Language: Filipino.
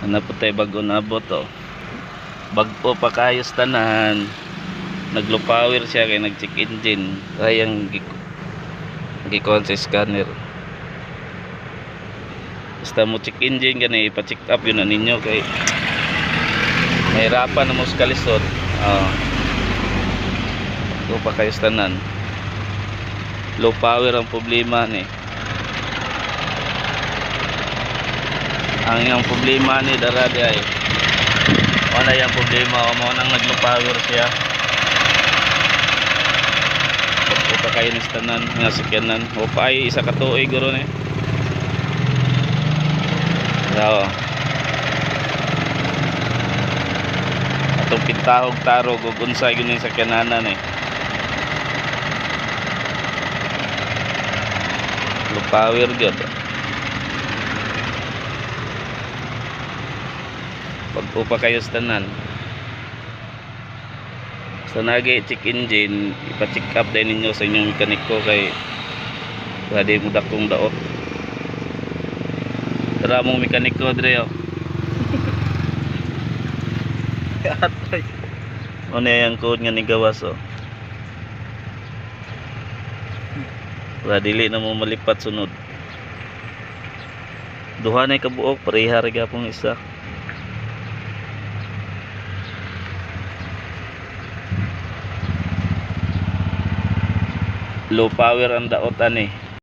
Ano po tayo bago nabot bagpo pa kayos tanan. Nag-low power siya kay nag-check engine kayang gikuhan sa scanner. Basta mo check engine gani ipa-check up yun na ninyo kay mahirapan na mo sa kalisod. Bago pa kayos tanan. Low power ang problema ni. Ang yung problema ni daradi ay wala yung problema o mo nang nag-low power siya. Bago pa kayo ni tanan nga sakyanan o pa ay isa ka tuig guro ni. So, atong pintahog tarog ug unsay gyud ning sakyananan low power gyud. Pag pa kayo sa tanan sa nagi check engine ipa-check up din ninyo sa inyong mekaniko kay pwede mo dakong daot. Tara mong mekaniko dire ano yung code nga ni gawas para dili na mo malipat sunod. Duha na kabuok pareha ra gyapon isa. Low power ang daot ani.